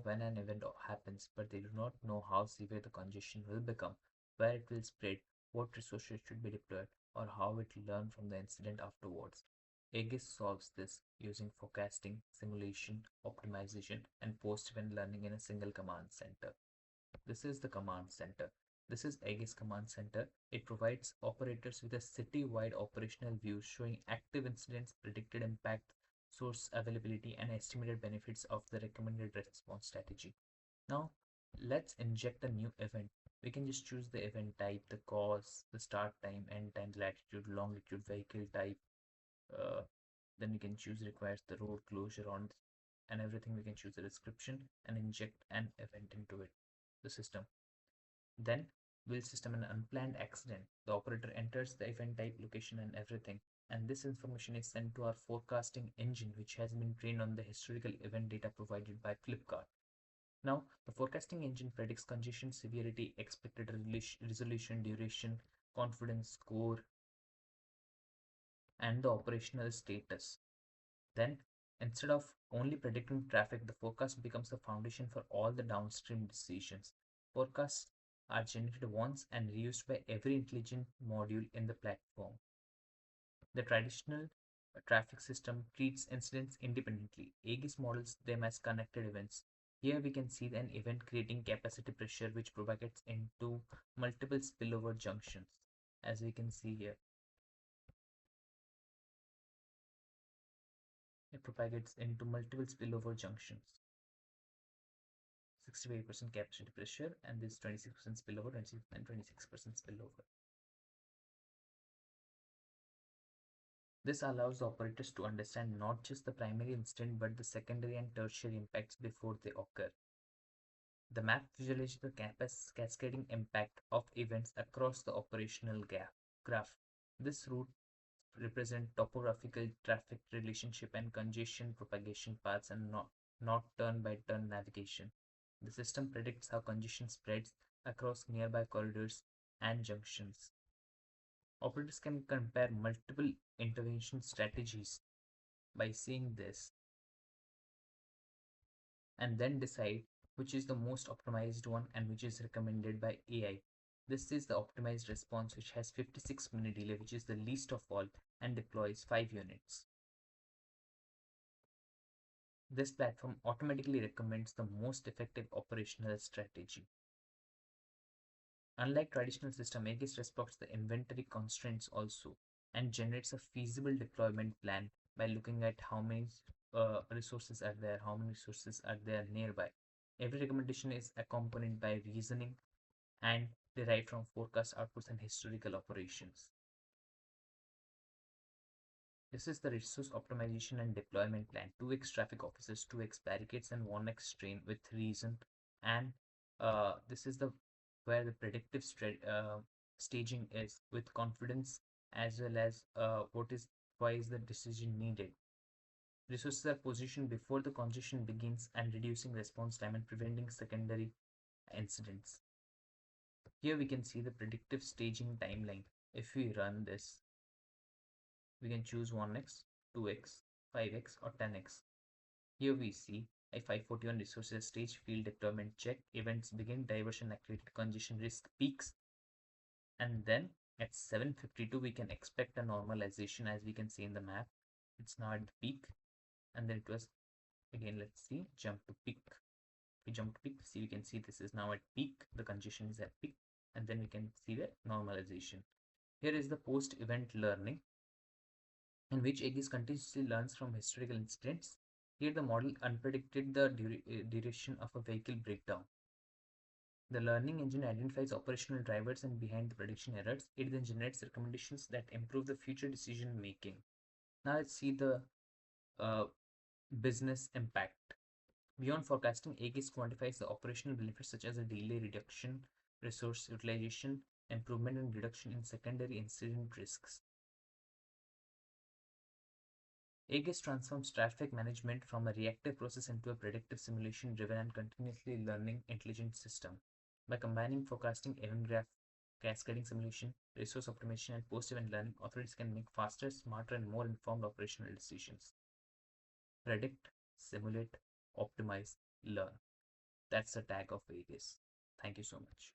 when an event happens, but they do not know how severe the congestion will become, where it will spread, what resources should be deployed, or how it will learn from the incident afterwards. A.G.I.S solves this using forecasting, simulation, optimization, and post-event learning in a single command center. This is the command center. This is A.E.G.I.S command center. It provides operators with a city-wide operational view showing active incidents, predicted impact, source availability, and estimated benefits of the recommended response strategy. Now, let's inject a new event. We can just choose the event type, the cause, the start time, end time, latitude, longitude, vehicle type. Uh, then we can choose requires the road closure on, and everything. We can choose the description and inject an event into it, the system. Then will system an unplanned accident. The operator enters the event type, location, and everything. And this information is sent to our forecasting engine, which has been trained on the historical event data provided by Flipkart. Now, the forecasting engine predicts congestion severity, expected resolution, duration, confidence score, and the operational status. Then, instead of only predicting traffic, the forecast becomes the foundation for all the downstream decisions. Forecasts are generated once and reused by every intelligent module in the platform. The traditional traffic system treats incidents independently. A.E.G.I.S models them as connected events. Here we can see an event creating capacity pressure which propagates into multiple spillover junctions. As we can see here, it propagates into multiple spillover junctions. 65% capacity pressure and this 26% spillover, 26 and 26% spillover. This allows the operators to understand not just the primary incident but the secondary and tertiary impacts before they occur. The map visualizes the cascading impact of events across the operational graph. This route represents topographical traffic relationship and congestion propagation paths and not turn-by-turn navigation. The system predicts how congestion spreads across nearby corridors and junctions. Operators can compare multiple intervention strategies by seeing this and then decide which is the most optimized one and which is recommended by AI. This is the optimized response which has 56-minute delay, which is the least of all, and deploys 5 units. This platform automatically recommends the most effective operational strategy. Unlike traditional system, A.E.G.I.S respects the inventory constraints also and generates a feasible deployment plan by looking at how many resources are there, how many resources are there nearby. Every recommendation is accompanied by reasoning and derived from forecast outputs and historical operations. This is the resource optimization and deployment plan. 2x traffic officers, 2x barricades, and 1x train with reason. And this is the where the predictive staging is with confidence as well as why is the decision needed. Resources are positioned before the congestion begins and reducing response time and preventing secondary incidents. Here we can see the predictive staging timeline. If we run this, we can choose 1x, 2x, 5x or 10x. Here we see a 541 resources stage, field deployment check, events begin, diversion activated, congestion risk peaks, and then at 7:52 we can expect a normalization as we can see in the map. It's now at the peak and then it was again, let's see, jump to peak. If we jump to peak, see we can see this is now at peak, the congestion is at peak, and then we can see the normalization. Here is the post-event learning in which A.E.G.I.S continuously learns from historical incidents. Here the model unpredicted the duration of a vehicle breakdown. The learning engine identifies operational drivers and behind the prediction errors. It then generates recommendations that improve the future decision making. Now let's see the business impact. Beyond forecasting, A.E.G.I.S quantifies the operational benefits such as a delay reduction, resource utilization, improvement and reduction in secondary incident risks. A.E.G.I.S transforms traffic management from a reactive process into a predictive simulation-driven and continuously learning intelligent system. By combining forecasting, event graph, cascading simulation, resource optimization, and post-event learning, authorities can make faster, smarter, and more informed operational decisions. Predict, simulate, optimize, learn. That's the tag of A.E.G.I.S. Thank you so much.